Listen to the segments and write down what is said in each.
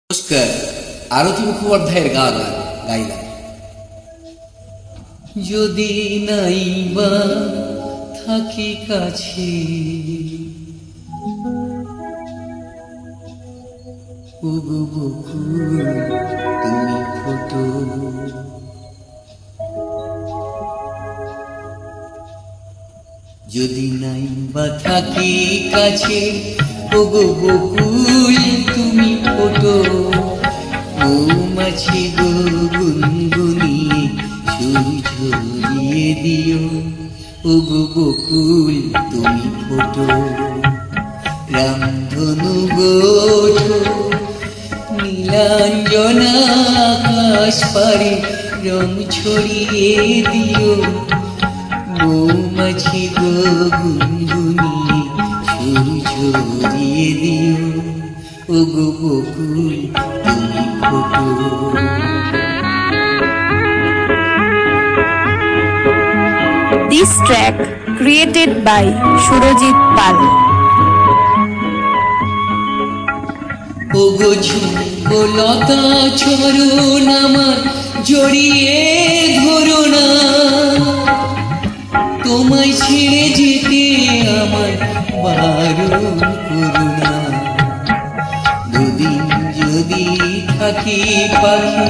নমস্কার। আরতি মুখোপাধ্যায়ের গান গাইলাম। যদি নাই বা থাকি কাছে, ওগো বকুল তুমি ফোটো। যদি নাই বা থাকি কাছে, ওগো বকুল তুমি ফোটো। মৌমাছি গো গুনগুনিয়ে সুর ঝরিয়ে দিও, ওগো বকুল তুমি ফোটো। রামধনু গোঠো নীলাঞ্জনা আকাশ পারে রং ছড়িয়ে দিও। মৌমাছি গো গুনগুনিয়ে সুর ঝরিয়ে দিও, ওগো বকুল তুমি photo. This track created by Surojit Pal. ওগো ঝুমলতা চরণ আমার জড়িয়ে ধরো না, তোমায় ছেড়ে যেতে আমার বারণ করো না। দুদিন যদি থাকি পাখি,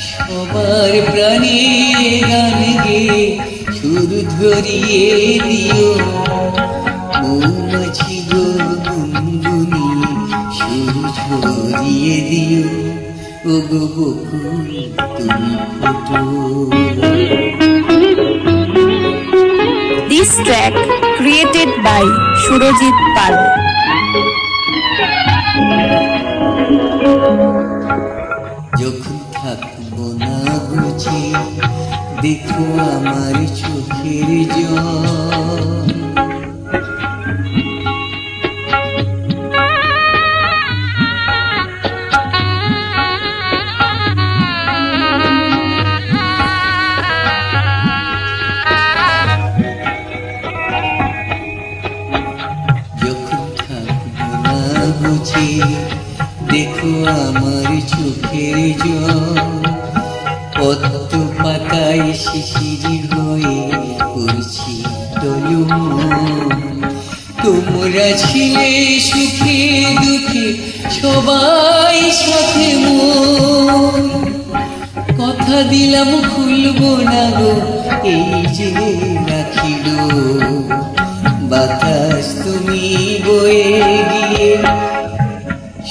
সবার প্রাণে গান গেয়ে সুর ধরিয়ে দিও। মৌমাছি গো গুনগুনিয়ে সুর ঝরিয়ে দিও, ওগো বকুল তুমি photo. This track created by Surojit Pal. যখন থাকবো না বুঝি, দেখো আমার চোখের জল। যখন থাকবো না বুঝি, দেখো আমার চোখের জল। পদ্ম পাতায় শিশির হয়ে পড়ছি টলমল। তোমরা ছিলে সুখে দুঃখে সবাই সাথে মোর। কথা দিলাম খুলবো না গো এই যে রাখিল। বাতাস তুমি বয়ে গিয়ে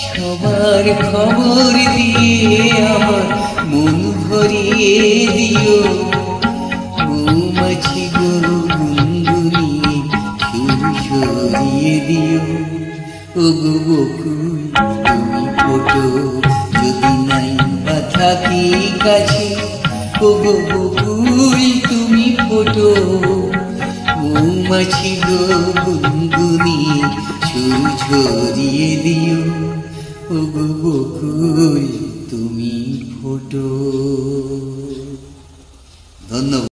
সবার খবর দিয়ে আমার মন ভরিয়ে দিও। মৌমাছি গো গুনগুনিয়ে সুর ঝরিয়ে দিও, ওগো বকুল তুমি ফোটো। যদি নাই বা থাকি কাছে, ওগো বকুল তুমি ফোটো। মৌমাছি গো গুনগুনিয়ে সুর ঝরিয়ে দিও, ওগো বকুল তুমি ফোটো। ধন্যবাদ।